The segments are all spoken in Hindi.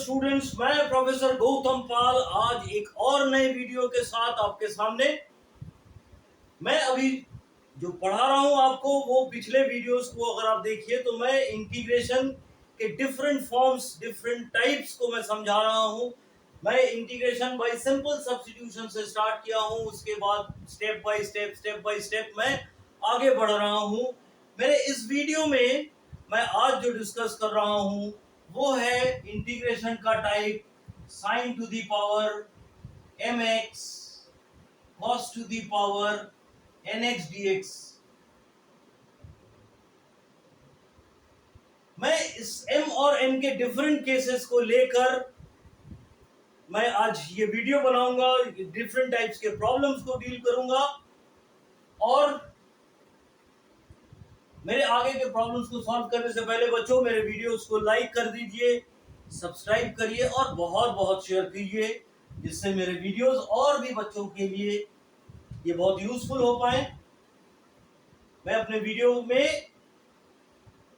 स्टूडेंट्स, मैं प्रोफेसर गौतम पाल आज एक और नए वीडियो के साथ आपके सामने। मैं अभी जो पढ़ा रहा हूं आपको वो पिछले वीडियोस को अगर आप देखिए तो मैं इंटीग्रेशन के डिफरेंट फॉर्म्स, डिफरेंट टाइप्स को मैं समझा रहा हूं। मैं इंटीग्रेशन बाय सिंपल सब्स्टिट्यूशन से स्टार्ट किया हूं, उसके बाद स्टेप बाय स्टेप मैं आगे बढ़ रहा हूं। मेरे इस वीडियो में मैं आज जो डिस्कस कर रहा हूं वो है इंटीग्रेशन का type sine to the power mx cos to the power nx dx। मैं इस m और n के डिफरेंट केसेस को लेकर मैं आज ये वीडियो बनाऊंगा, डिफरेंट टाइप्स के प्रॉब्लम्स को डील करूंगा और मेरे आगे के प्रॉब्लम्स को सॉल्व करने से पहले बच्चों मेरे वीडियोस को लाइक कर दीजिए, सब्सक्राइब करिए और बहुत बहुत शेयर कीजिए, जिससे मेरे वीडियोस और भी बच्चों के लिए ये बहुत यूजफुल हो पाए। मैं अपने वीडियो में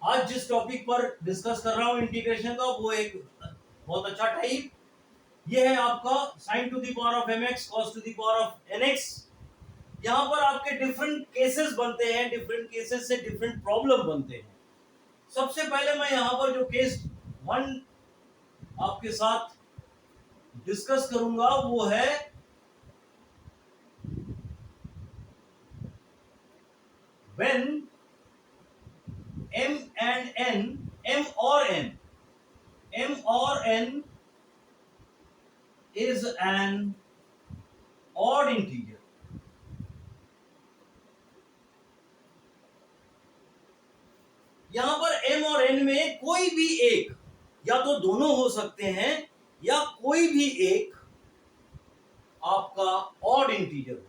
आज जिस टॉपिक पर डिस्कस कर रहा हूं इंटीग्रेशन का, वो एक बहुत अच्छा टाइप ये है आपका sine to the power of mx cos to the power of nx। यहाँ पर आपके डिफरेंट केसेस बनते हैं, डिफरेंट केसेस से डिफरेंट प्रॉब्लम बनते हैं। सबसे पहले मैं यहाँ पर जो केस 1 आपके साथ डिस्कस करूंगा वो है when m and n, m or n is an odd integer। यहां पर m और n में कोई भी एक, या तो दोनों हो सकते हैं या कोई भी एक आपका ऑड इंटीजर हो।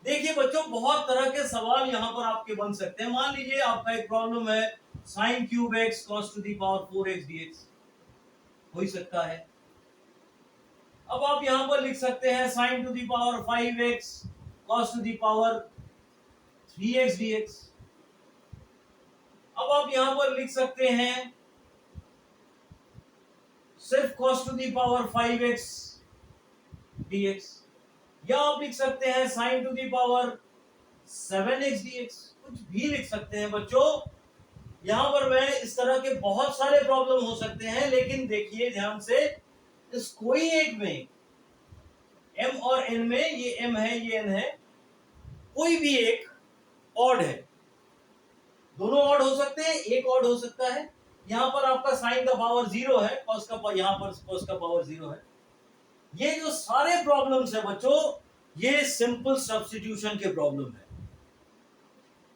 देखिए बच्चों, बहुत तरह के सवाल यहां पर आपके बन सकते हैं। मान लीजिए आपका एक प्रॉब्लम है sine cube x cos two the power 4x dx, हो ही सकता है। अब आप यहां पर लिख सकते हैं sign to the power 5x cos two the power 3x dx। अब आप यहां पर लिख सकते हैं सिर्फ cos to the power 5x dx, या आप लिख सकते हैं sin to the power 7x dx। कुछ भी लिख सकते हैं बच्चों। यहां पर मैं इस तरह के बहुत सारे प्रॉब्लम हो सकते हैं, लेकिन देखिए ध्यान से, इस कोई एक में m और n में, ये m है ये n है, कोई भी एक ऑड है। दोनों ऑड हो सकते हैं, एक ऑड हो सकता है। यहां पर आपका साइन का पावर 0 है, कॉस का यहां पर कॉस का पावर 0 है। ये जो सारे प्रॉब्लम्स है बच्चों, ये सिंपल सब्स्टिट्यूशन के प्रॉब्लम है।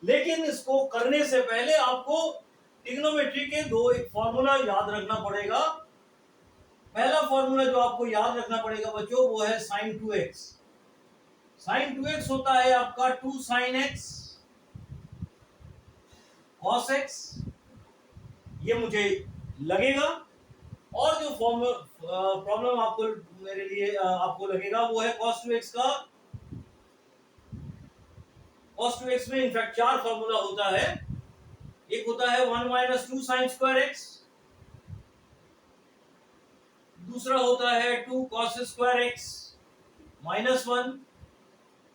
लेकिन इसको करने से पहले आपको ट्रिग्नोमेट्री के एक फॉर्मूला याद रखना पड़ेगा। पहला फॉर्मूला जो आपको याद रखना पड़ेगा बच्चों वो है साइन 2x। साइन 2x होता है आपका 2 sin x cos x, ये मुझे लगेगा। और जो प्रॉब्लम आपको मेरे लिए आपको लगेगा वो है cos 2x का। cos 2x में इनफैक्ट 4 फॉर्मूला होता है। एक होता है 1 - 2 sin square x, दूसरा होता है 2 cos square x -1,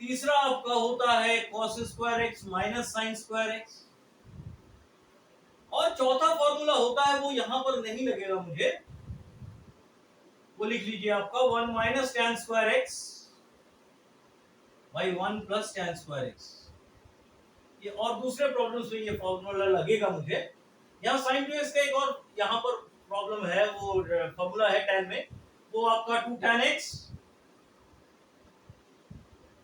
तीसरा आपका होता है cos square x - sin square x, और चौथा फॉर्मूला होता है वो यहां पर नहीं लगेगा मुझे, वो लिख लीजिए आपका 1 - tan square x by 1 + tan square x। ये और दूसरे प्रॉब्लम्स में ये फॉर्मूला लगेगा मुझे। यहाँ sin 2x का एक और यहाँ पर प्रॉब्लम है, वो फॉर्मूला है tan में, वो आपका 2 tan x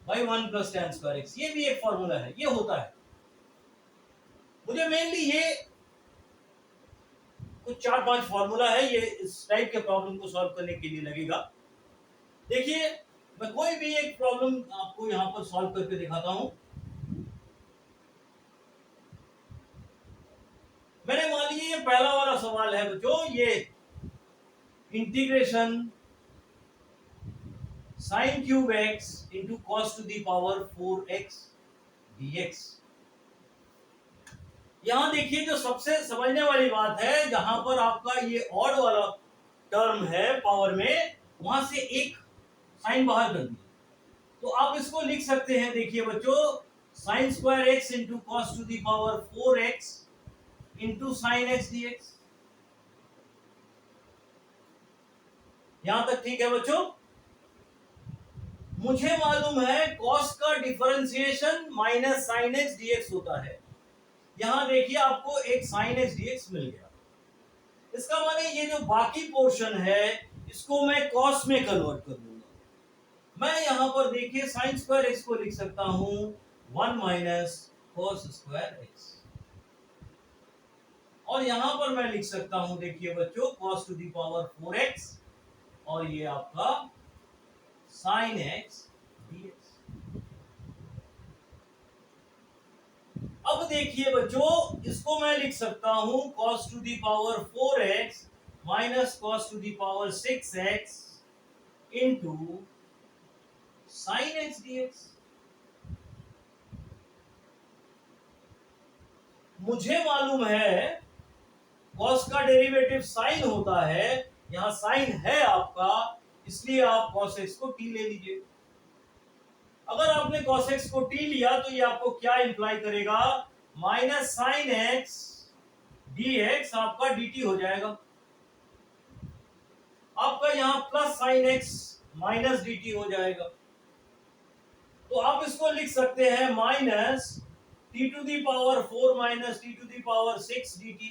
by 1 + tan square x, ये भी एक फॉर्मूला है, ये होता है। मुझे मेनली ये कुछ 4-5 फॉर्मूला है, ये इस टाइप के प्रॉब्लम को सॉल्व करने के लिए लगेगा। देखिए मैं कोई भी एक प्रॉब्लम आपको यहाँ पर सॉल्व करके दिखाता हूं। मैंने मान लीजिए ये पहला वाला सवाल है बच्चों, ये integration sine cube x into cos to the power 4x dx। यहां देखिए जो सबसे समझने वाली बात है, जहां पर आपका ये ऑड वाला टर्म है पावर में, वहां से एक साइन बाहर कर दिया, तो आप इसको लिख सकते हैं, देखिए बच्चों, sine square x into cos to the power 4x into sine x dx. यहां तक ठीक है बच्चों? मुझे मालूम है कॉस का differentiation minus sine x dx होता है। यहां देखिए आपको एक साइन एक्स डीएक्स मिल गया, इसका माने ये जो बाकी पोर्शन है इसको मैं कॉस में कन्वर्ट कर दूंगा। मैं यहां पर देखिए साइन स्क्वायर एक्स को लिख सकता हूं 1 माइनस कॉस स्क्वायर एक्स, और यहां पर मैं लिख सकता हूं, देखिए बच्चों, cos to the power 4x और ये आपका साइन एक्स डीएक्स। अब देखिए बच्चों, इसको मैं लिख सकता हूं cos to the power 4x minus cos to the power 6x into sine x dx. मुझे मालूम है cos का डेरिवेटिव साइन होता है, यहां साइन है आपका, इसलिए आप cos x को t ले लीजिए। अगर आपने cos x को t लिया तो ये आपको क्या इंप्लाई करेगा, माइनस साइन एक्स dx आपका dt हो जाएगा। आपका यहां plus sine x minus dt हो जाएगा। तो आप इसको लिख सकते हैं minus t to the power 4 minus t to the power 6 dt।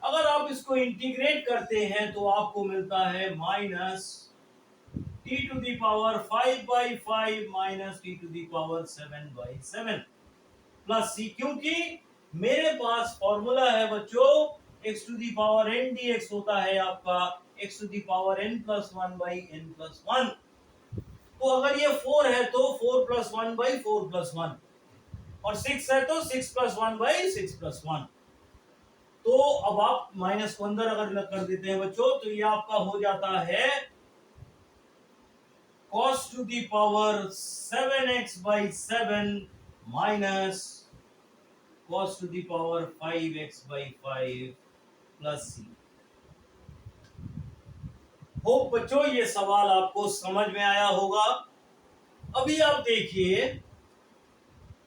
अगर आप इसको इंटीग्रेट करते हैं तो आपको मिलता है minus t to the power 5/5 minus t to the power 7/7 plus c, क्योंकि मेरे पास फॉर्मूला है बच्चों x to the power n dx होता है आपका x to the power n plus 1/n+1। तो अगर ये 4 है तो 4 प्लस 1/4+1, और 6 है तो 6 प्लस 1/6+1। तो अब आप माइनस को अंदर अगर कर देते हैं बच्चों तो ये आपका हो जाता है cos to the power 7x/7 minus cos to the power 5x/5 plus c। Hope बच्चों ये सवाल आपको समझ में आया होगा। अभी आप देखिए,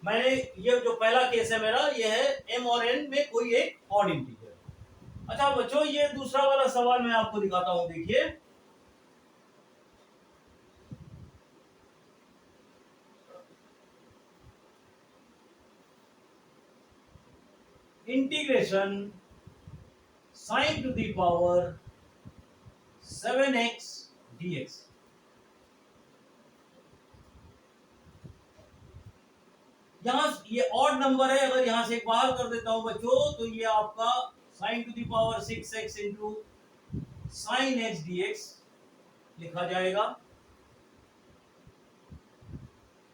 मैंने ये जो पहला केस है मेरा, ये है m और n में कोई एक ऑड इंटीजर। अच्छा बच्चों, ये दूसरा वाला सवाल मैं आपको दिखाता हूं, देखिए। Integration sine to the power 7x dx। यहां ये ऑड नंबर है, अगर यहां से बाहर कर देता हूं बच्चों तो ये आपका sine to the power 6x into sine x dx लिखा जाएगा।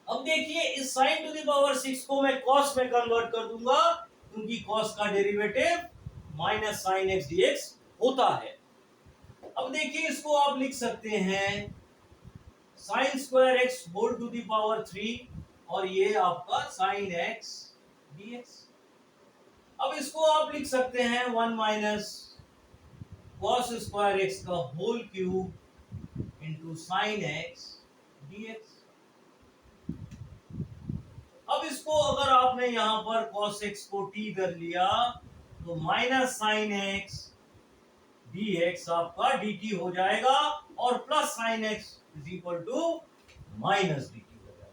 अब देखिए, इस साइन टू दी पावर 6 को मैं कॉस में कन्वर्ट कर दूंगा, क्योंकि कॉस का derivative minus sine x dx होता है। अब देखिए, इसको आप लिख सकते हैं sine square x whole to the power 3 और ये आपका साइन एक्स डीएक्स। अब इसको आप लिख सकते हैं 1 माइनस कॉस स्क्वायर एक्स का whole cube into sine x dx. अब इसको अगर आपने यहां पर cos x को t कर लिया तो माइनस साइन एक्स dx आपका dt हो जाएगा, और plus sine x is equal to minus dt हो जाएगा।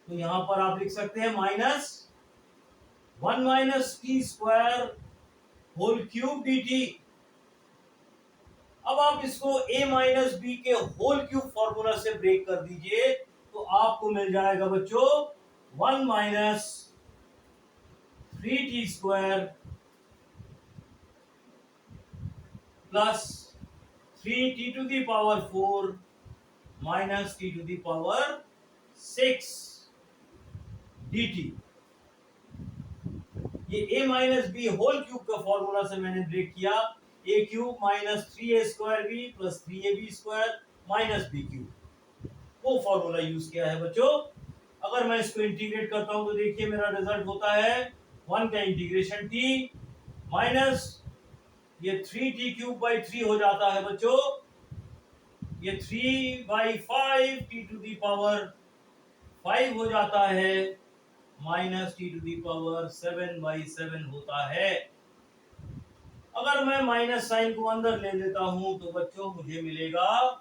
तो यहां पर आप लिख सकते हैं minus 1 minus t square whole cube dt। अब आप इसको a माइनस बी के होल क्यूब फॉर्मूला से ब्रेक कर दीजिए तो आपको मिल जाएगा बच्चों 1 minus 3t square plus 3t to the power 4 minus t to the power 6 dt। ये a minus B whole cube का फॉर्मूला से मैंने ब्रेक किया, a cube minus 3a square B plus 3ab square minus b cube, वो फॉर्मूला यूज किया है बच्चों। अगर मैं इसको इंटीग्रेट करता हूं तो देखिए मेरा रिजल्ट होता है 1 का इंटीग्रेशन t माइनस ये 3t³/3 हो जाता है बच्चों, ये 3/5 t⁻⁵ हो जाता है, माइनस t⁻⁷/7 होता है। अगर मैं माइनस साइन को अंदर ले लेता हूं तो बच्चों मुझे मिलेगा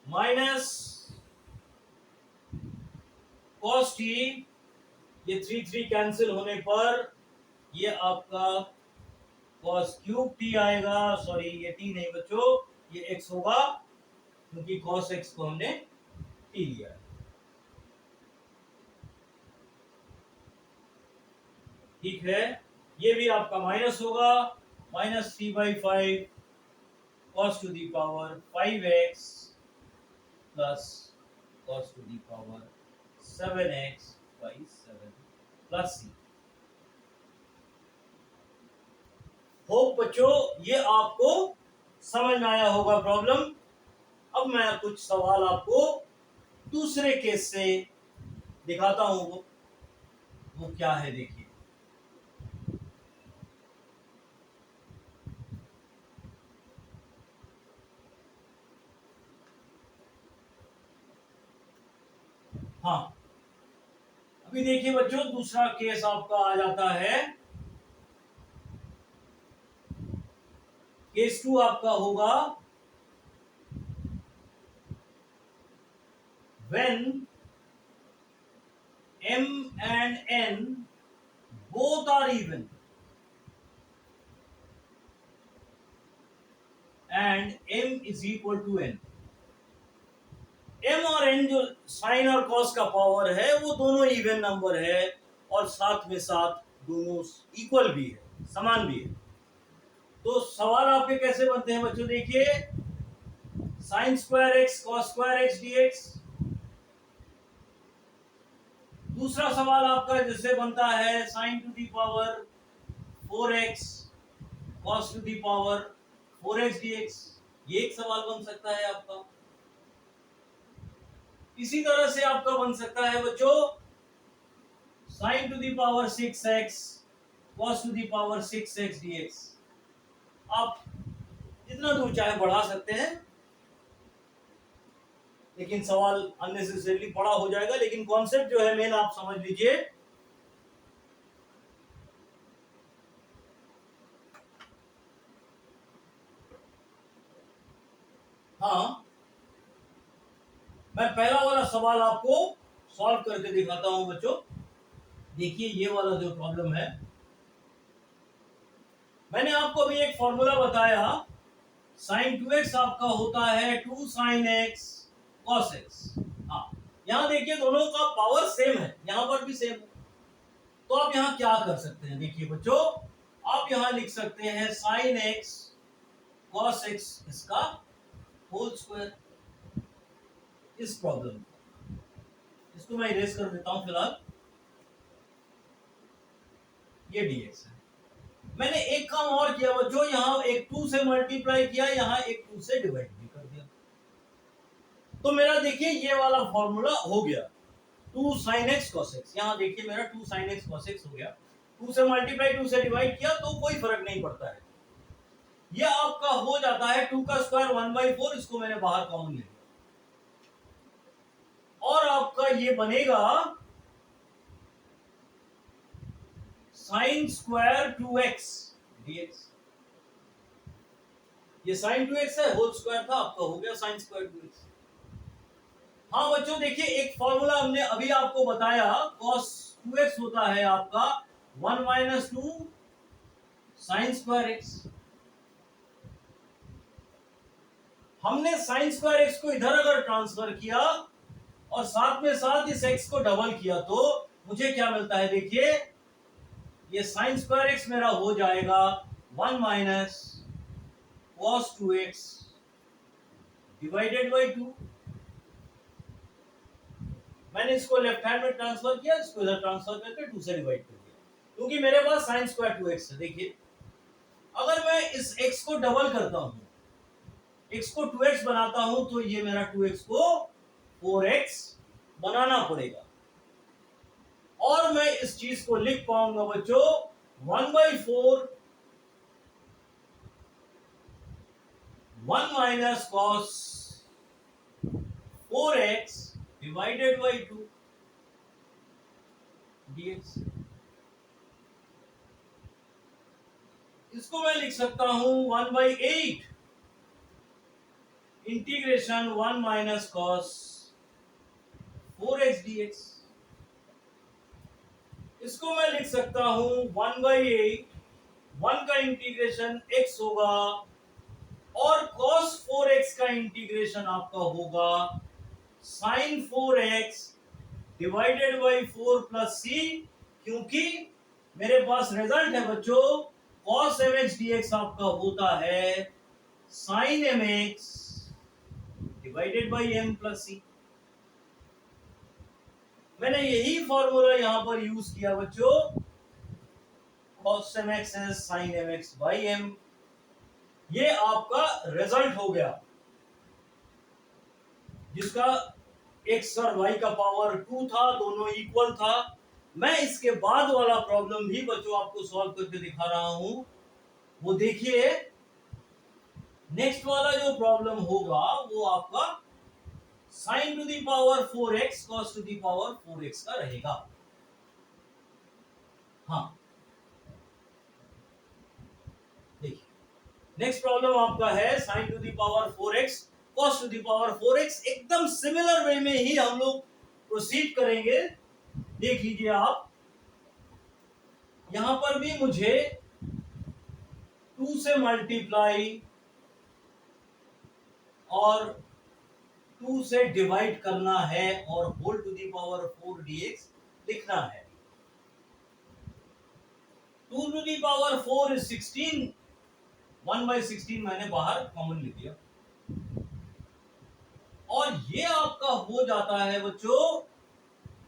माइनस cos t, ये 3 कैंसिल होने पर ये आपका cos³ t आएगा, सॉरी ये t नहीं बच्चों, ये x होगा क्योंकि cos x को हमने t लिया है। ठीक है, ये भी आपका माइनस होगा, minus 3/5 cos⁵x plus cos⁵7x/7 plus c। Hope बच्चों ये आपको समझ में आया होगा प्रॉब्लम। अब मैं कुछ सवाल आपको दूसरे केस से दिखाता हूं, वो क्या है देखिए। हाँ, अभी देखिए बच्चों दूसरा केस आपका आ जाता है, केस 2 आपका होगा when m and n both are even and m is equal to n। m और n जो साइन और कॉस का पावर है वो दोनों इवन नंबर है और साथ में साथ दोनों इक्वल भी है, समान भी है। तो सवाल आपके कैसे बनते हैं बच्चों, देखिए sin² x cos² x dx। दूसरा सवाल आपका जिससे बनता है sin⁴x cos⁴x dx, ये एक सवाल बन सकता है आपका। इसी तरह से आपका बन सकता है बच्चों sin�6x cos�6x dx। आप जितना दूर चाहे बढ़ा सकते हैं, लेकिन सवाल अननेसेसरीली बड़ा हो जाएगा, लेकिन कॉन्सेप्ट जो है मेन आप समझ लीजिए। हाँ, मैं पहला वाला सवाल आपको सॉल्व करके दिखाता हूं बच्चों। देखिए ये वाला जो प्रॉब्लम है, मैंने आपको अभी एक फॉर्मूला बताया, sin2x आपका होता है 2 sin x cos x। हाँ, यहां देखिए दोनों का पावर सेम है, यहां पर भी सेम है। तो आप यहां क्या कर सकते हैं, देखिए बच्चों आप यहां लिख सकते हैं sin x cos x इसका होल स्क्वायर। इस प्रॉब्लम इसको मैं इरेज कर देता हूं फिलहाल, ये dx है। मैंने एक काम और किया बच्चों, यहां एक 2 से मल्टीप्लाई किया, यहां एक 2 से डिवाइड भी कर दिया। तो मेरा देखिए ये वाला फॉर्मूला हो गया 2 sin x cos x। यहां देखिए मेरा 2 sin x cos x हो गया, 2 से मल्टीप्लाई 2 से डिवाइड किया तो कोई फर्क नहीं पड़ता है। ये आपका हो जाता है 2 का स्क्वायर 1/4, इसको मैंने बाहर कॉमन ले लिया, और आपका ये बनेगा sin² 2x dx। ये sin 2x है, होल स्क्वायर था, आपका हो गया sin² 2x। हाँ बच्चों देखिए एक फॉर्मूला हमने अभी आपको बताया, cos 2x होता है आपका 1 - 2 sin² x। हमने sin² x को इधर अगर ट्रांसफर किया और साथ में साथ इस x को डबल किया तो मुझे क्या मिलता है, देखिए ये sin² x मेरा हो जाएगा 1 - cos 2x डिवाइडेड बाई 2। मैंने इसको लेफ्ट हैंड में ट्रांसफर किया, इसको इधर ट्रांसफर करके 2 से डिवाइड कर दिया, क्योंकि मेरे पास sin² 2x है। देखिए अगर मैं इस x को डबल करता हूं, x को 2x बनाता हूं, तो ये मेरा 2x को 4x बनाना पड़ेगा। और मैं इस चीज को लिख पाऊंगा बच्चों 1/4 1 minus cos 4x divided by 2 dx। इसको मैं लिख सकता हूं 1/8 integration 1 minus cos 4x dx। इसको मैं लिख सकता हूं 1/8 1 का इंटीग्रेशन x होगा और cos 4x का इंटीग्रेशन आपका होगा sin 4x divided by 4 plus c, क्योंकि मेरे पास रिजल्ट है बच्चों cos mx dx आपका होता है sin mx divided by m plus c। मैंने यही फॉर्मूला यहां पर यूज किया बच्चों, cos mx है sin mx बाई m। ये आपका रिजल्ट हो गया जिसका x और y का पावर 2 था, दोनों इक्वल था। मैं इसके बाद वाला प्रॉब्लम भी बच्चों आपको सॉल्व करके दिखा रहा हूं, वो देखिए। नेक्स्ट वाला जो प्रॉब्लम होगा वो आपका sin to the power 4x cos to the power 4x का रहेगा। हाँ देखिए नेक्स्ट प्रॉब्लम आपका है sin to the power 4x cos to the power 4x। एकदम सिमिलर वे में ही हम लोग प्रोसीड करेंगे। देख लीजिए आप, यहां पर भी मुझे 2 से मल्टीप्लाई और 2 से डिवाइड करना है और whole to the power 4 dx लिखना है। 2 टू दी पावर 4 is 16, 1/16 मैंने बाहर कॉमन लिख दिया और ये आपका हो जाता है बच्चों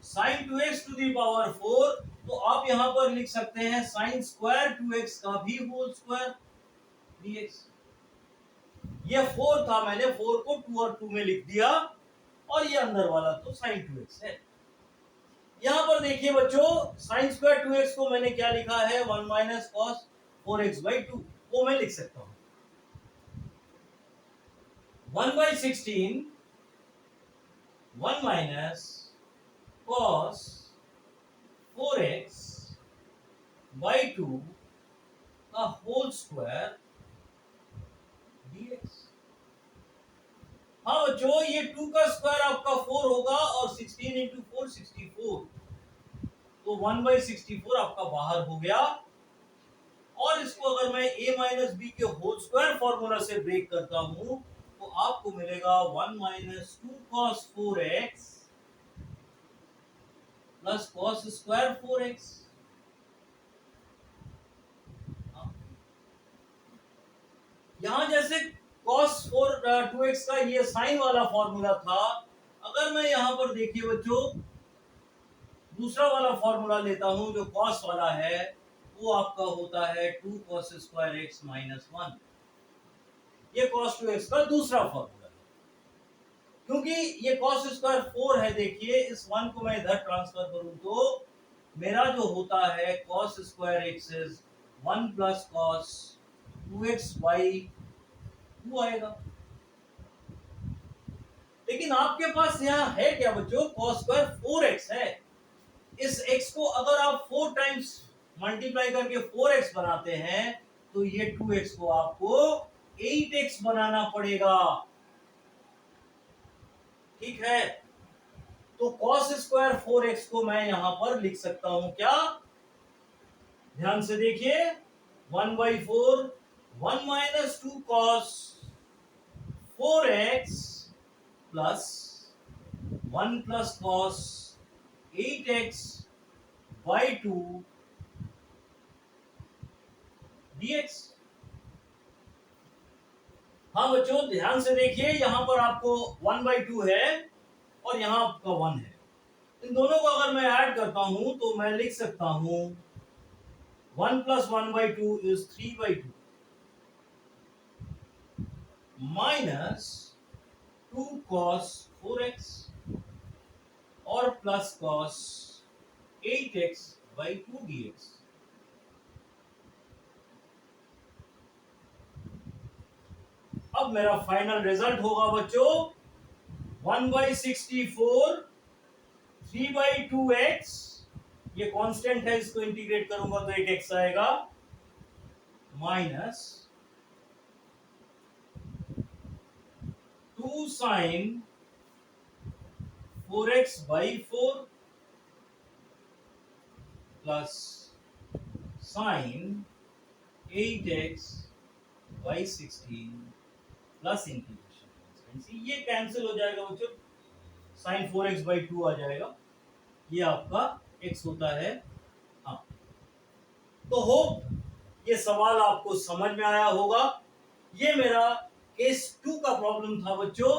sin 2x to the power 4। तो आप यहां पर लिख सकते हैं sin स्क्वायर 2x का भी होल स्क्वायर dx। ये 4 था, मैंने 4 को 2 और 2 में लिख दिया और ये अंदर वाला तो sin 2x है। यहां पर देखिए बच्चों sin स्क्वायर 2x को मैंने क्या लिखा है 1 माइनस cos 4x बाई 2, वो मैं लिख सकता हूं 1/16 1 माइनस cos 4x बाई 2 का होल स्क्वायर dx। हाँ बच्चों ये 2 का स्क्वायर आपका 4 होगा और 16 इंटू 4 64, तो 1/64 आपका बाहर हो गया। और इसको अगर मैं a माइनस बी के होल स्क्वायर फॉर्मूला से ब्रेक करता हूं तो आपको मिलेगा 1 minus 2 cos 4x plus cos square 4x। यहां जैसे cos 2x का ये साइन वाला फॉर्मूला था, अगर मैं यहां पर देखिए बच्चों दूसरा वाला फॉर्मूला लेता हूं जो cos वाला है, वो आपका होता है 2 cos स्क्वायर x माइनस 1। ये cos 2x का दूसरा फॉर्मूला है। क्योंकि ये cos स्क्वायर 4 है, देखिए इस 1 को मैं इधर ट्रांसफर करूं तो मेरा जो होता है cos square x is 1 plus cos 2x by 2 आएगा। लेकिन आपके पास यहाँ है क्या बच्चों, cos स्क्वायर 4x है। इस x को अगर आप 4 टाइम्स मल्टीप्लाई करके 4x बनाते हैं तो ये 2x को आपको 8x बनाना पड़ेगा, ठीक है। तो cos स्क्वायर 4x को मैं यहां पर लिख सकता हूं क्या, ध्यान से देखिए 1/4 1 minus 2 cos 4x plus 1 plus cos 8x by 2 dx। हाँ बच्चों ध्यान से देखिए, यहां पर आपको 1/2 है और यहां आपका 1 है। इन दोनों को अगर मैं ऐड करता हूं तो मैं लिख सकता हूं 1 plus 1/2 is 3/2 minus 2 cos 4x और plus cos 8x by 2 dx। अब मेरा फाइनल रिजल्ट होगा बच्चों 1/64 3/2x। ये कांस्टेंट है, इसको इंटीग्रेट करूंगा तो एक x आएगा, minus 2 sin 4x by 4 plus sin 8x by 16 plus integration. ये कैंसिल हो जाएगा बच्चों, sin 4x by 2 आ जाएगा, ये आपका x होता है। हाँ, तो होप ये सवाल आपको समझ में आया होगा। ये मेरा केस 2 का प्रॉब्लम था बच्चों।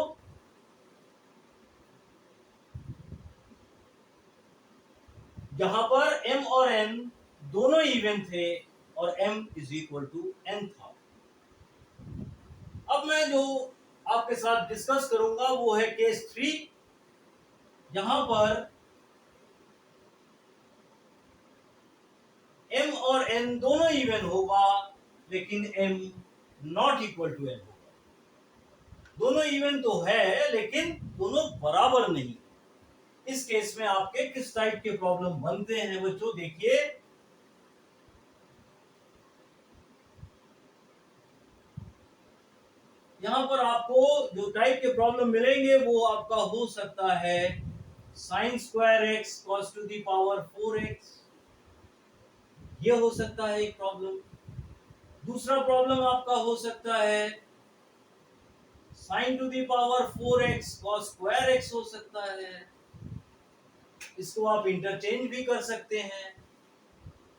जहां पर m और n दोनों इवन थे और m is equal to n था। अब मैं जो आपके साथ डिस्कस करूंगा वो है केस 3, जहां पर m और n दोनों इवन होगा लेकिन m not equal to n होगा। दोनों इवन तो है लेकिन दोनों बराबर नहीं। इस केस में आपके किस टाइप के प्रॉब्लम बनते हैं बच्चों, देखिए यहां पर आपको जो टाइप के प्रॉब्लम मिलेंगे वो आपका हो सकता है sin square x cos to the power 4x, ये हो सकता है एक प्रॉब्लम। दूसरा प्रॉब्लम आपका हो सकता है sin to the power 4x cos square x हो सकता है, इसको आप इंटरचेंज भी कर सकते हैं।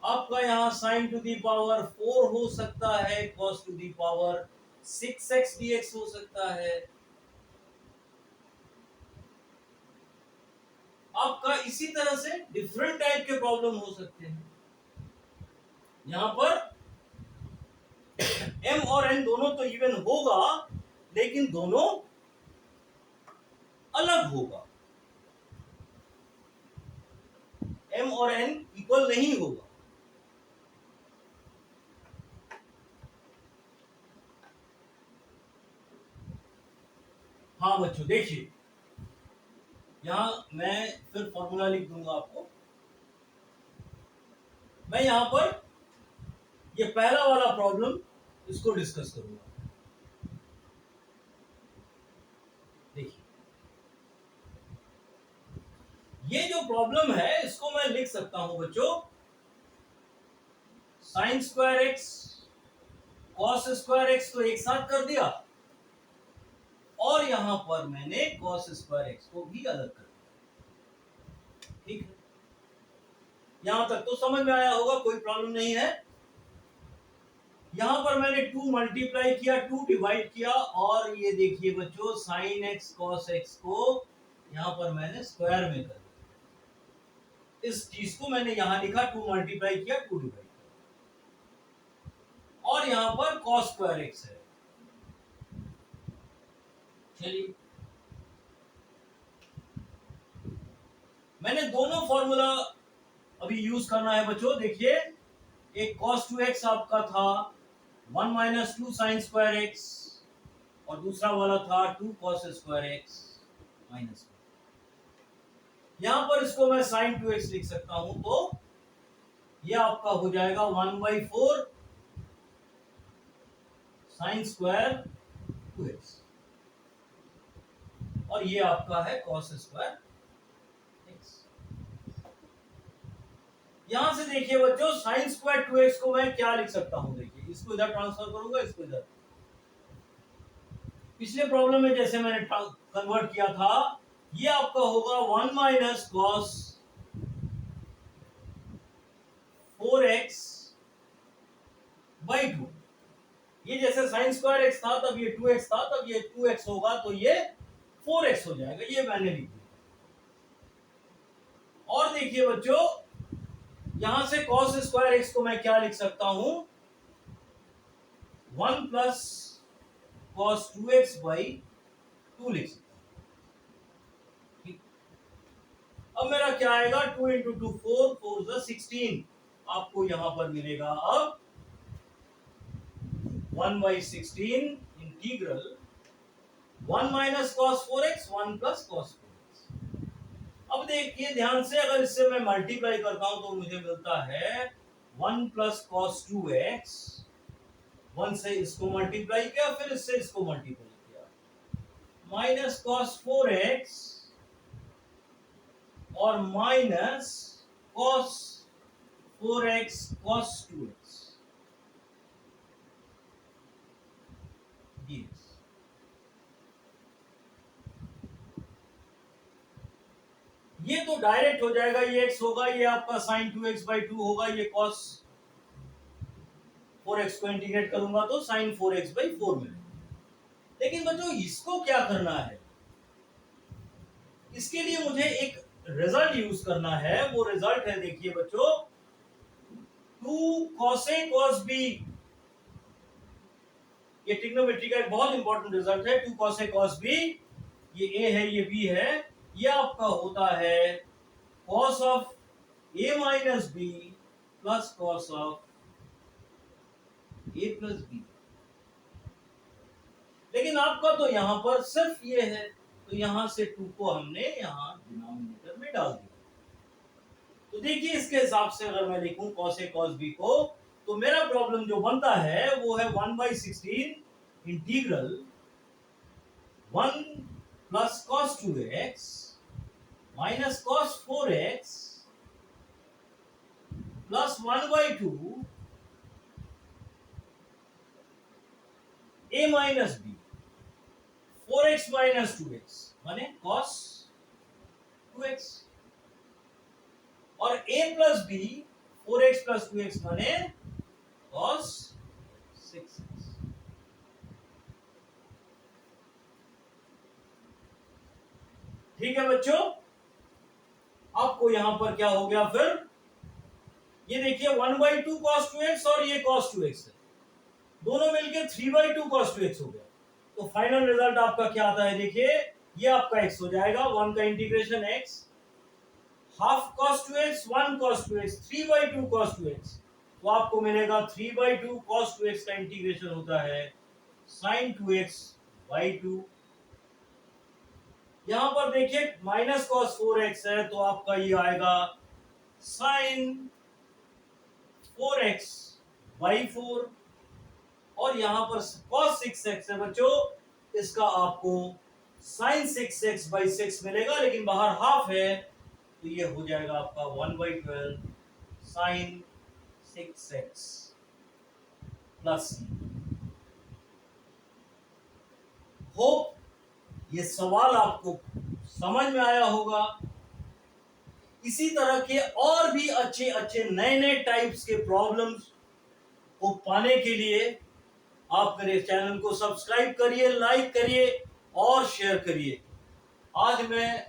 आपका यहाँ sin टू दी पावर 4 हो सकता है, cos to the power 6x dx हो सकता है। आपका इसी तरह से डिफरेंट टाइप के प्रॉब्लम हो सकते हैं। यहां पर m और n दोनों तो इवन होगा लेकिन दोनों अलग होगा, m और n इक्वल नहीं होगा। हाँ बच्चों देखिए, यहां मैं फिर फॉर्मूला लिख दूंगा आपको। मैं यहां पर ये पहला वाला प्रॉब्लम इसको डिस्कस करूंगा। देखिए ये जो प्रॉब्लम है इसको मैं लिख सकता हूं बच्चों, sin square x cos square x तो एक साथ कर दिया और यहां पर मैंने cos स्क्वायर x को भी अलग कर दिया। ठीक है, यहां तक तो समझ में आया होगा, कोई प्रॉब्लम नहीं है। यहां पर मैंने 2 मल्टीप्लाई किया, 2 डिवाइड किया और ये देखिए बच्चों sin x cos x को यहां पर मैंने स्क्वायर में कर दिया। इस चीज को मैंने यहां लिखा, 2 मल्टीप्लाई किया 2 डिवाइड किया और यहां पर cos स्क्वायर x है। चलिए मैंने दोनों फॉर्मूला अभी यूज करना है बच्चों। देखिए एक cos 2x आपका था 1 माइनस 2 साइन स्क्वायर x और दूसरा वाला था 2 cos स्क्वायर x माइनस। यहां पर इसको मैं sin 2x लिख सकता हूं, तो ये आपका हो जाएगा 1/4 साइन स्क्वायर 2x और ये आपका है cos स्क्वायर x। यहां से देखिए बच्चों साइन स्क्वायर 2x को मैं क्या लिख सकता हूं, देखिए इसको इधर ट्रांसफर करूंगा, इसको इधर। पिछले प्रॉब्लम में जैसे मैंने कन्वर्ट किया था, ये आपका होगा 1 माइनस कॉस 4x बाई 2। ये जैसे साइन स्क्वायर x था तब ये 2x था, तब ये 2x होगा तो ये 4x हो जाएगा, ये मैंने लिख दिया। और देखिए बच्चों यहां से cos स्क्वायर x को मैं क्या लिख सकता हूं, 1 प्लस cos 2x बाई 2 लिख सकता हूं। अब मेरा क्या आएगा, 2 इंटू 2 4, 4 ज़ा 16 आपको यहां पर मिलेगा। अब 1/16 integral 1 minus cos 4x 1 plus cos 4x। अब देखिए ध्यान से, अगर इससे मैं मल्टीप्लाई करता हूं तो मुझे मिलता है 1 प्लस कॉस 2x। 1 से इसको मल्टीप्लाई किया, फिर इससे इसको मल्टीप्लाई किया, माइनस कॉस 4x और minus cos 4x cos 2x। ये तो डायरेक्ट हो जाएगा, ये x होगा, ये आपका साइन 2x/2 होगा, ये कॉस 4x को इंटीग्रेट करूंगा तो साइन 4x/4 मिलेगा। लेकिन बच्चों इसको क्या करना है, इसके लिए मुझे एक रिजल्ट यूज करना है। वो रिजल्ट है, देखिए बच्चों, 2 cos A cos B। ये ट्रिग्नोमेट्री का एक बहुत इंपॉर्टेंट रिजल्ट है। 2 cos A cos B, ये A है, ये B है, ये आपका होता है cos of A minus B plus cos of A plus B। लेकिन आपका तो यहां पर सिर्फ ये है, तो यहां से 2 को हमने यहां डिनोमिनेटर में डाल दिया। तो देखिए इसके हिसाब से अगर मैं लिखूं cos A cos B को, तो मेरा प्रॉब्लम जो बनता है वो है 1/16 integral 1 plus cos 2x minus cos 4x plus 1/2 A minus B 4x minus 2x माने cos 2x, और A plus B 4x plus 2x माने cos 6x। ठीक है बच्चों, आपको यहां पर क्या हो गया फिर, ये देखिए 1/2 cos 2x और ये cos 2x है, दोनों मिलके 3/2 cos 2x हो गया। तो फाइनल रिजल्ट आपका क्या आता है, देखिए ये आपका x हो जाएगा, 1 का integration x, half cos 2x 1 cos 2x 3/2 cos 2x, तो आपको मिलेगा 3/2 cos 2x का इंटीग्रेशन होता है sin 2x/2। यहां पर देखिए माइनस cos 4x है, तो आपका ये आएगा sin 4x/4, और यहां पर cos 6x है बच्चों, इसका आपको sin 6x/6 मिलेगा, लेकिन बाहर हाफ है तो ये हो जाएगा आपका 1/12 sin 6x प्लस। होप ये सवाल आपको समझ में आया होगा। इसी तरह के और भी अच्छे अच्छे नए नए टाइप्स के प्रॉब्लम्स को पाने के लिए आप मेरे चैनल को सब्सक्राइब करिए, लाइक करिए और शेयर करिए। आज मैं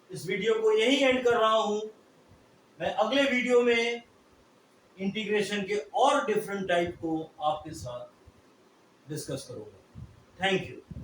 इस वीडियो को यहीं एंड कर रहा हूं। मैं अगले वीडियो में इंटीग्रेशन के और डिफरेंट टाइप को आपके साथ डिस्कस करूंगा। Thank you.